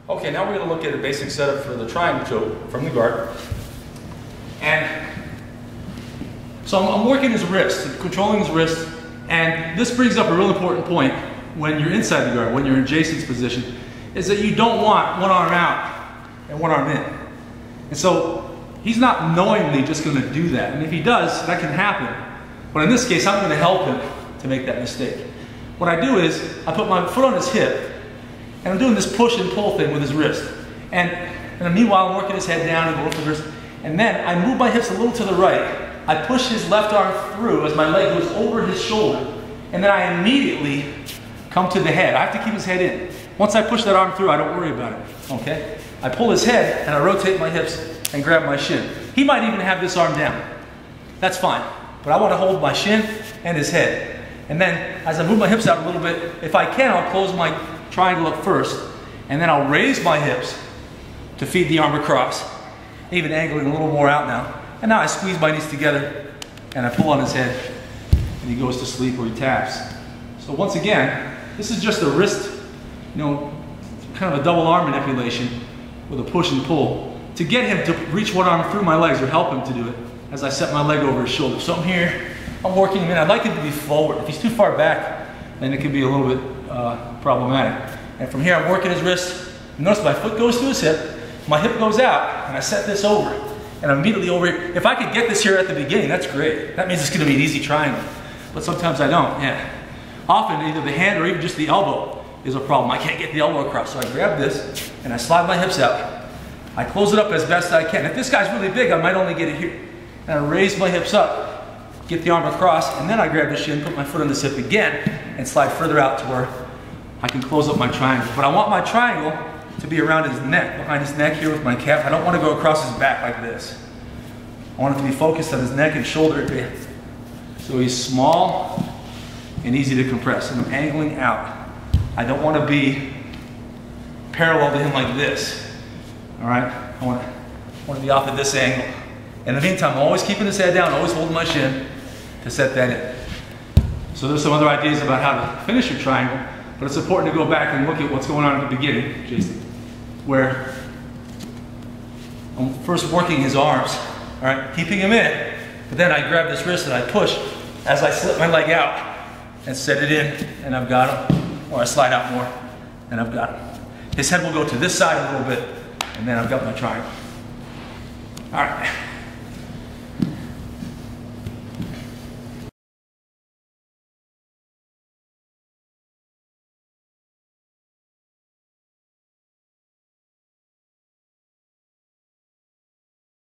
Okay, now we're going to look at a basic setup for the triangle choke from the guard. And so I'm working his wrist, controlling his wrist, and this brings up a real important point when you're inside the guard, when you're in Jason's position, is that you don't want one arm out and one arm in. And so he's not knowingly just going to do that. And if he does, that can happen. But in this case, I'm going to help him to make that mistake. What I do is I put my foot on his hip, and I'm doing this push and pull thing with his wrist. And then meanwhile, I'm working his head down and going for the wrist. And then I move my hips a little to the right. I push his left arm through as my leg goes over his shoulder. And then I immediately come to the head. I have to keep his head in. Once I push that arm through, I don't worry about it, okay? I pull his head and I rotate my hips and grab my shin. He might even have this arm down. That's fine. But I want to hold my shin and his head. And then as I move my hips out a little bit, if I can, I'll close my triangle up first. And then I'll raise my hips to feed the arm across. Even angling a little more out now. And now I squeeze my knees together and I pull on his head and he goes to sleep or he taps. So once again, this is just a wrist, kind of a double arm manipulation with a push and pull to get him to reach one arm through my legs or help him to do it as I set my leg over his shoulder. So I'm here, I'm working him in. I'd like him to be forward. If he's too far back, then it can be a little bit problematic. And from here, I'm working his wrist. Notice my foot goes to his hip, my hip goes out, and I set this over. And I'm immediately over here. If I could get this here at the beginning, that's great. That means it's going to be an easy triangle. But sometimes I don't, yeah. Often either the hand or even just the elbow is a problem. I can't get the elbow across. So I grab this and I slide my hips out. I close it up as best I can. If this guy's really big, I might only get it here. And I raise my hips up, get the arm across, and then I grab the shin, put my foot on the hip again, and slide further out to where I can close up my triangle. But I want my triangle to be around his neck, behind his neck here with my calf. I don't want to go across his back like this. I want it to be focused on his neck and shoulder area. So he's small and easy to compress. And I'm angling out. I don't want to be parallel to him like this. All right? I want to be off at this angle. In the meantime, I'm always keeping his head down, always holding my shin to set that in. So there's some other ideas about how to finish your triangle, but it's important to go back and look at what's going on at the beginning, Jason, where I'm first working his arms, all right, keeping him in, but then I grab this wrist and I push as I slip my leg out and set it in, and I've got him, or I slide out more, and I've got him. His head will go to this side a little bit, and then I've got my triangle. All right.